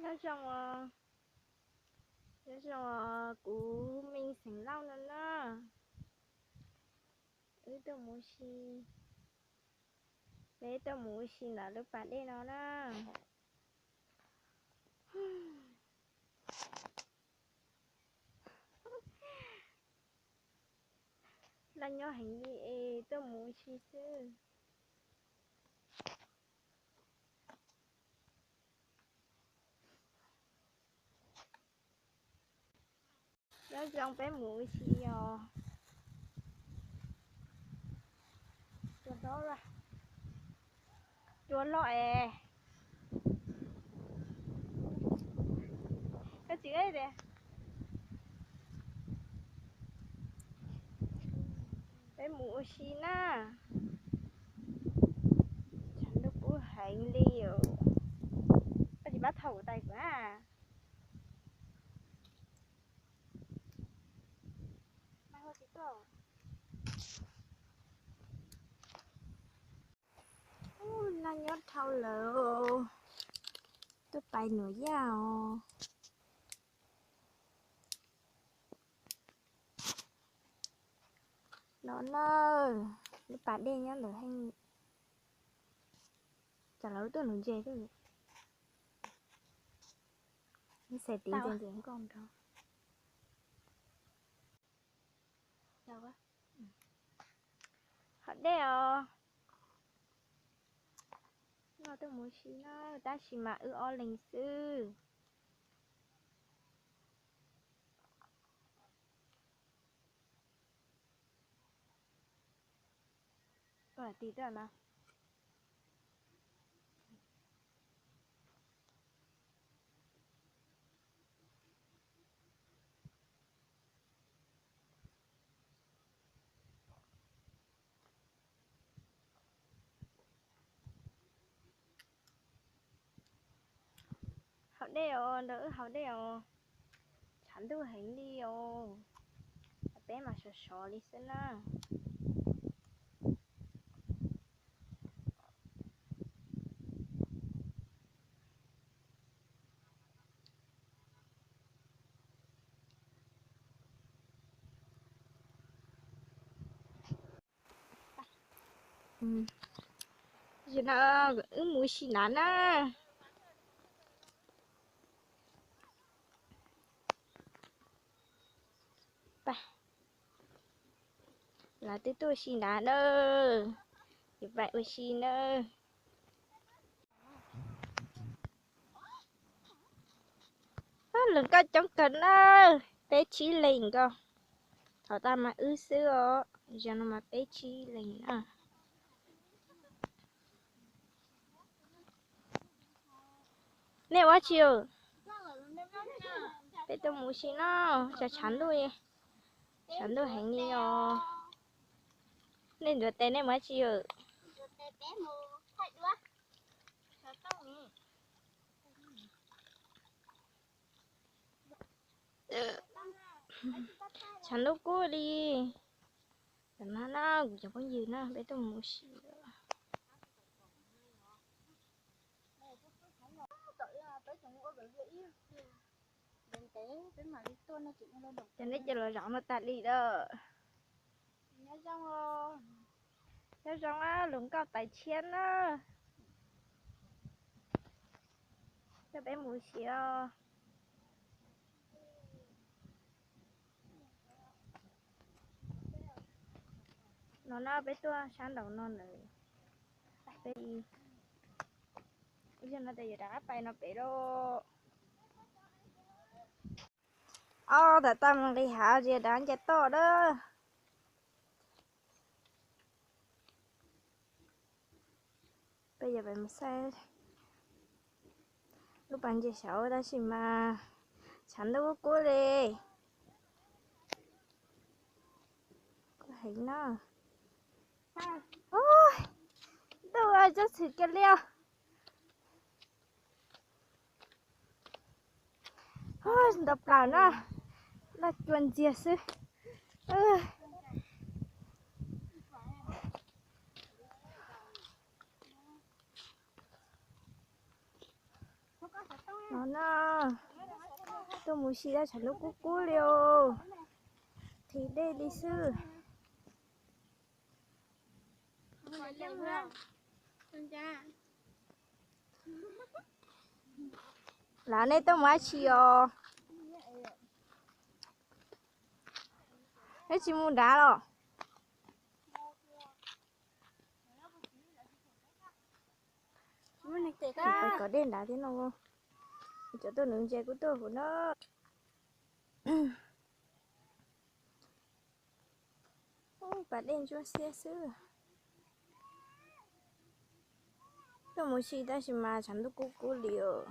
Nhớ xong của mình sinh lâu nữa nè. Tôi muốn xì bé tôi muốn xì là lúc bạn đi nó nè. Là nhớ hành gì tôi muốn xì sư. Nhớ xong bé muốn xì rồi. Chuột đó ra. Chuột lọ cái chữ ấy nè. Bé muốn xì nè. Chẳng được của hành liều. Cái gì bắt thầu tay quá à. Mai hoa tí cầu. Là nhớ thâu lỡ. Tôi bay nửa dao. Nó lúc bạn đi nhá lỡ hành chả lỡ tôi nó dễ thôi. Nó sẽ tí trên tiếng con đâu. Đâu á? Họ đeo. Nó tôi muốn xí nó ta xí mà o linh sư. Rồi tí rồi mà. Họ đeo đỡ họ đeo. Chẳng tôi hành đi ô. Bé mà sò đi xin á. Giờ nó mũi xì nán á. Ba. Là tôi xì nán ơ. Như vậy ôi xì nơ. Lần có trong cần ơ. Bé chí lình cơ. Thảo ta mà xưa. Giờ nó mà bé chí lình à. Nè quá chiều. Bé tôi muốn xí nó. Chả chắn đuôi. Chắn đuôi hành đi rồi. Nên đứa tên em quá chiều. Chắn lúc cô đi. Chẳng nó chẳng có gì nữa. Bé tôi muốn xí. Cho nên chờ rõ mà tạt đi đó. Nhớ xong á, lũng cao tài chiến á. Cho bé mùi xìa. Nó bé tua sáng đầu non rồi. Bé đi. Bây giờ nó tại đá bay nó bé đó. Tại tâm đi hảo gì đánh chết to đó. Bây giờ phải một xe. Lúc bạn chị xấu đó xì mà. Chẳng đâu có đi. Có hình nó. Ôi. Đâu ai cho xịt cái leo. Ôi, đập cả nó. Là chuẩn diệt sư. nó tôi muốn xí ra chẳng lúc cú cú liều thì đây đi sư là này tôi mới chiều cái chim muốn đá rồi phải có đèn đá thế nào không cho tôi nướng chè của tôi của nó bà đen cho xe sư tôi muốn xí ra xin mà chẳng lúc cú cú liều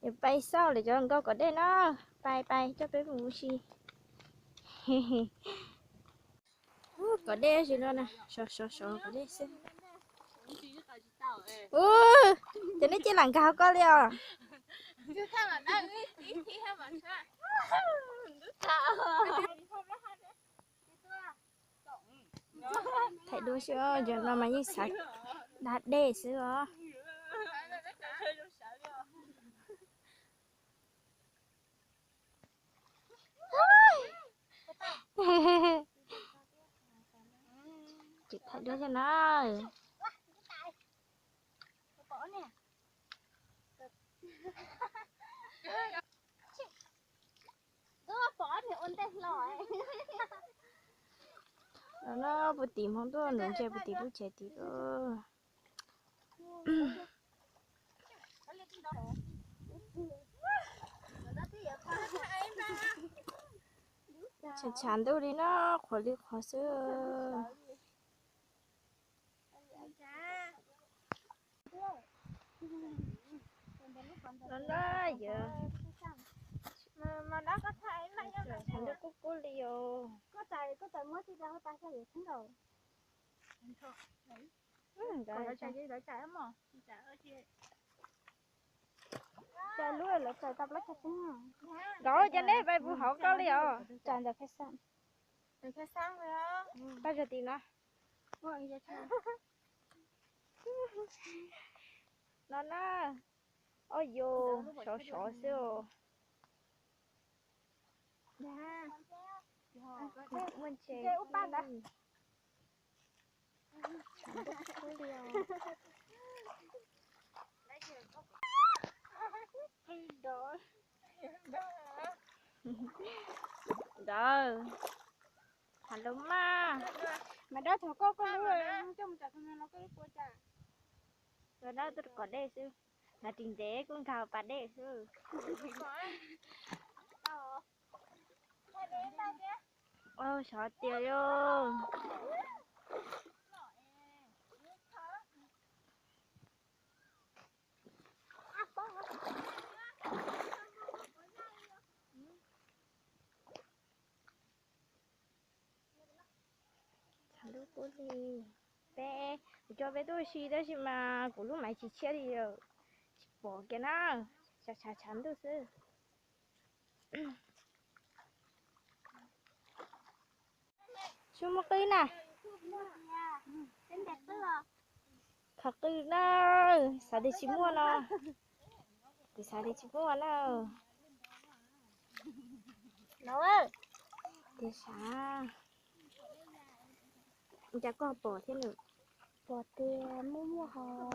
để bay sau để cho con có đèn nó bay cho bé muốn xí có đèn gì luôn nè sờ có đèn xem cho nên chỉ làm cao có liều thấy đua chưa giờ nó mà như sạch đạt đê xưa chị thấy đua cho nó nó bự tìm không tôi nướng chè bự chè tí cơ chán đâu đi nó khó đi khó xưa nó đó giờ mà đã có thấy là chán đâu cú liều có tài mới thì đâu ta sẽ được thắng đầu còn nó chạy gì để chạy mà chạy lúa là chạy tập lấy cái súng đó cho nên phải phụ hộ có liều chạy được cái súng được cái súng rồi á bao giờ tiền nó gọi giờ chạy nó ôi vô sợ xíu dạ mình chè chơi úp ban đã đó thành đúng mà đó thằng có lúa trong chả thằng nó có lúa chả rồi đó tôi có đây sư là tình tế cũng thảo bà đây sư ôi sợ tiền luôn thằng lúc cô gì bé cho bé tôi xí đó chứ mà của lúc mày chỉ chia đi rồi bỏ cái nó chả chắn được sư chú một cái nè thật cái nó sao đi chim mua nó thì sao đi chim mua nó ơi thì sao chả có bỏ thế nữa bỏ tiền mua hồ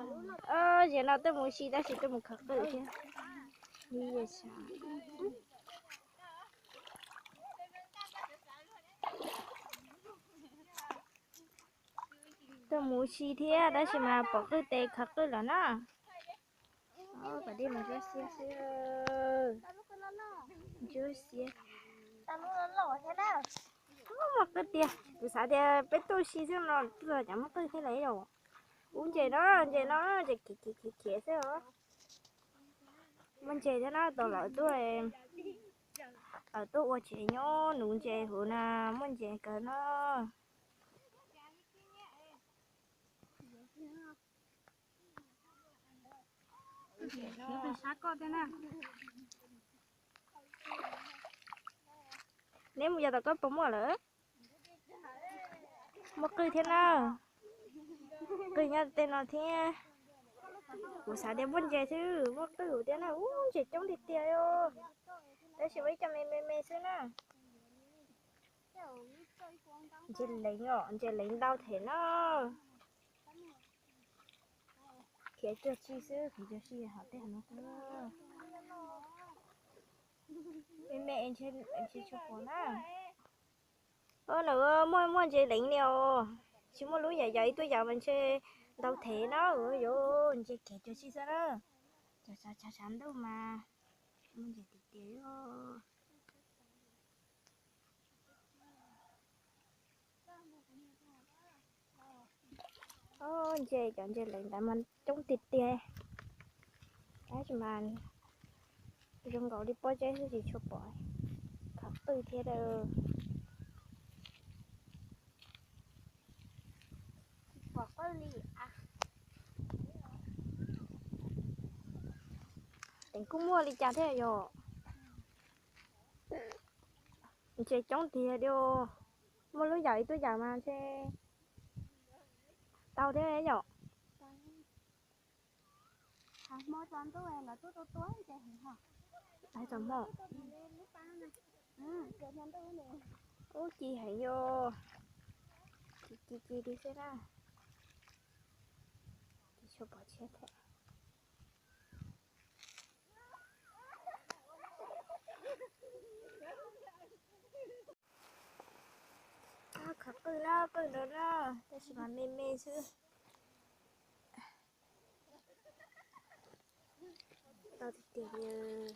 giờ nào tôi muốn xí đó thì tôi muốn khắc cái chứ đi về sao tôi muốn xí thế đó chứ mà bỏ cái tê khắc cái là nó phải đi mà chưa xí tao nó lỏ thế nào không mặc cái tiền từ sáng thì bé tôi xí xong rồi giờ chẳng mất cái thế này rồi uống chè nó chè kì thế hả mình chè thế nó tao lại tôi ở tôi uống chè nhó nướng chè hổ nà mình chè cả nó nó phải sát con thế nào nếu bây giờ tao có bông nữa mà cười thế nào cười nhau tên nào thế ủa sao đem vấn đề chứ mà cười thế nào chết trong thịt tiệt yo tao sẽ mấy trăm mê xưa nè chị lấy đau thế nó khiến cho chi sư khiến cho chi họ tên nó cơ mẹ em chơi chụp nó nữa mua chị lấy nhiều chứ mua lúa dày tôi giờ mình chơi đau thế nó rồi vô chị khiến cho chi sư đó chả chán đâu mà mình chỉ tí chị chọn chị lấy tại mình trong thịt tê cái mà rừng gạo đi bỏ trái gì chụp bỏ khắp từ thế đâu bỏ có đi à tính cũng mua đi chả thế rồi chị trong thì điều mua lúa dậy tôi giờ mà xe tao thế đấy rồi mỗi tuần tôi là tôi chạy hả ai tầm mò kể nhân tôi nè ô chị hãy vô chị đi xe ra chị cho bỏ chết thế khắp từ đó tôi chỉ mà mê chứ tao thì tiền như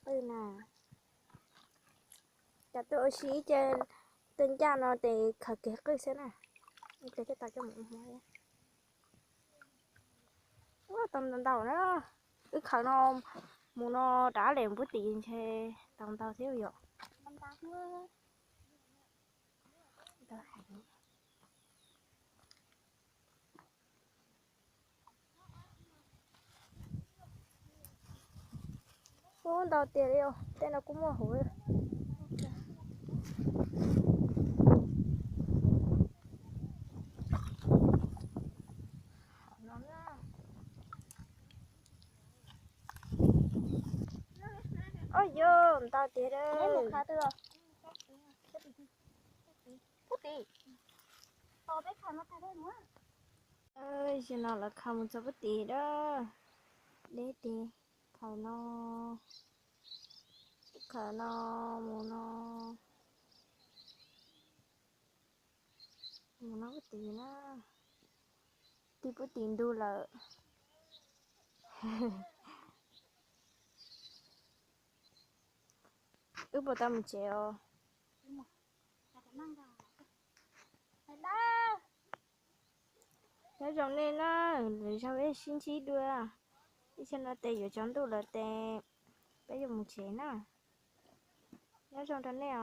từ nào chả tôi xí trên tên cha nó thì khởi kế cái xe này cái tao cho mọi người tầm đầu đó cái khởi nó muốn nó đã liền với tiền xe tầm tao thiếu rồi tầm tao nữa tao hẳn muốn tao tiền đi không tên nó cũng mua hối ôi vô tao tiền lấy đâu một khá tựa phút đi biết khá nó thay đây nữa ơi chứ nào là không cho bất tỷ đó để đi khởi nó bất tỷ nó đi bất tỷ đu là ước bộ tao một triệu thế giống nên nó để cho cái xin chí đưa đi xem nó tệ ở trong tủ là tệ bây giờ một chế nè nhớ trong đó nè